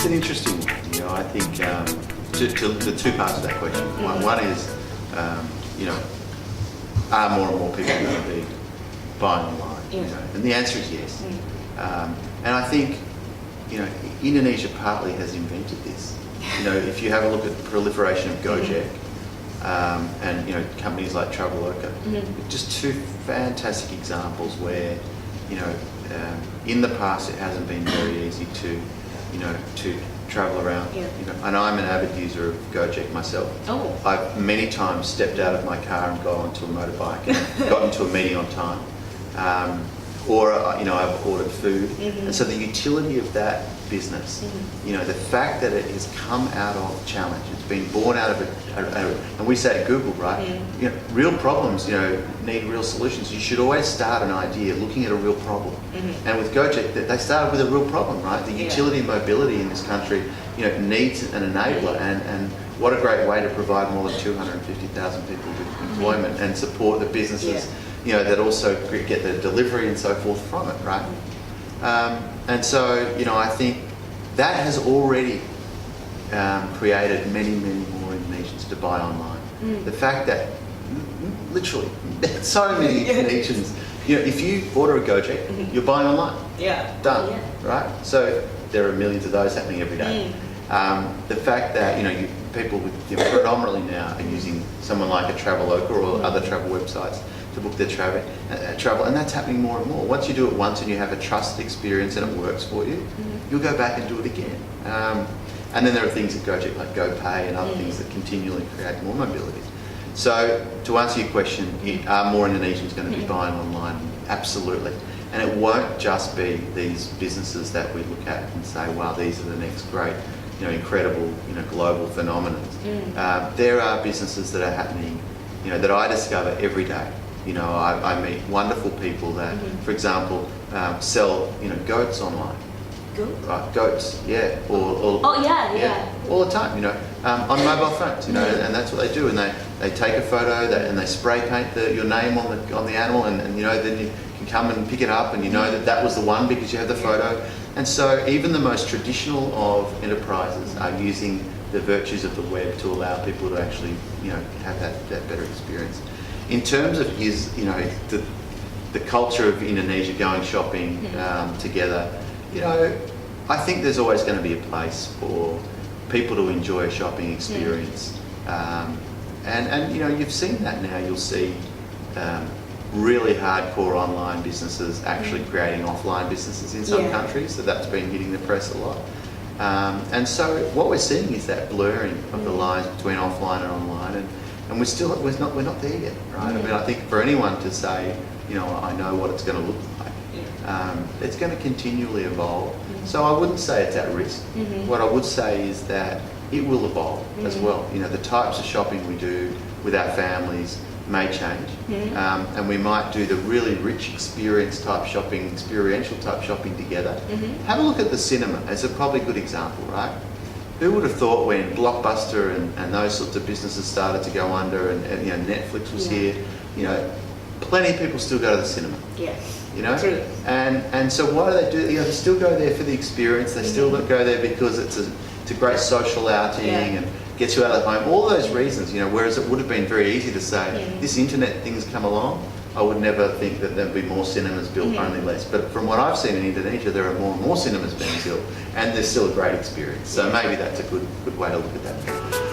an interesting one. You know, I think to the two parts of that question. One is, you know, are more and more people going to be buying online? You know, and the answer is yes. And I think, you know, Indonesia partly has invented this. You know, if you have a look at the proliferation of Gojek and, you know, companies like Traveloka, just two fantastic examples where, you know, in the past it hasn't been very easy to, you know, to travel around. You know, and I'm an avid user of Gojek myself. I've many times stepped out of my car and gone onto a motorbike and gotten to a meeting on time. Or, you know, I've ordered food. And so the utility of that business, you know, the fact that it has come out of challenge, it's been born out of and we say at Google, right, you know, real problems, you know, need real solutions. You should always start an idea looking at a real problem. And with Gojek, they started with a real problem, right? The utility and mobility in this country, you know, needs an enabler, and what a great way to provide more than 250,000 people with employment and support the businesses, you know, that also get the delivery and so forth from it, right? And so, you know, I think that has already created many, many more Indonesians to buy online. The fact that literally so many Indonesians, you know, if you order a Gojek, you're buying online. Done, right? So there are millions of those happening every day. The fact that, you know, people with, you know, predominantly now are using someone like a Traveloka or other travel websites to book their travel, and that's happening more and more. Once you do it once and you have a trusted experience and it works for you, you'll go back and do it again. And then there are things at Gojek like GoPay and other things that continually create more mobility. So to answer your question, are more Indonesians going to be buying online? Absolutely. And it won't just be these businesses that we look at and say, wow, these are the next great, you know, incredible, you know, global phenomenon. There are businesses that are happening, you know, that I discover every day. You know, I meet wonderful people that, for example, sell, you know, goats online. Goats, yeah. Or all the time, you know, on mobile phones, you know, and that's what they do. And they take a photo and they spray paint your name on the animal, and you know, then you can come and pick it up, and you know that was the one because you have the photo. And so even the most traditional of enterprises are using the virtues of the web to allow people to actually, you know, have that better experience. In terms of you know, the culture of Indonesia going shopping together, you know, I think there's always going to be a place for people to enjoy a shopping experience. And you know, you've seen that now. You'll see really hardcore online businesses actually creating offline businesses in some countries, so that's been hitting the press a lot. And so what we're seeing is that blurring of the lines between offline and online, and we're not there yet, right? I mean, I think for anyone to say, you know, I know what it's going to look like, it's going to continually evolve. So I wouldn't say it's at risk. What I would say is that it will evolve as well. You know, the types of shopping we do with our families may change, and we might do the really rich experiential type shopping together. Have a look at the cinema as a probably good example, right? Who would have thought when Blockbuster and those sorts of businesses started to go under, and you know, Netflix was here, you know, plenty of people still go to the cinema. You know, and so why do they do? You know, they still go there for the experience. They still go there because it's a great social outing and gets you out of home. All those reasons, you know. Whereas it would have been very easy to say, this internet thing's come along. I would never think that there'd be more cinemas built, only less. But from what I've seen in Indonesia, there are more and more cinemas being built, and there's still a great experience. So maybe that's a good way to look at that.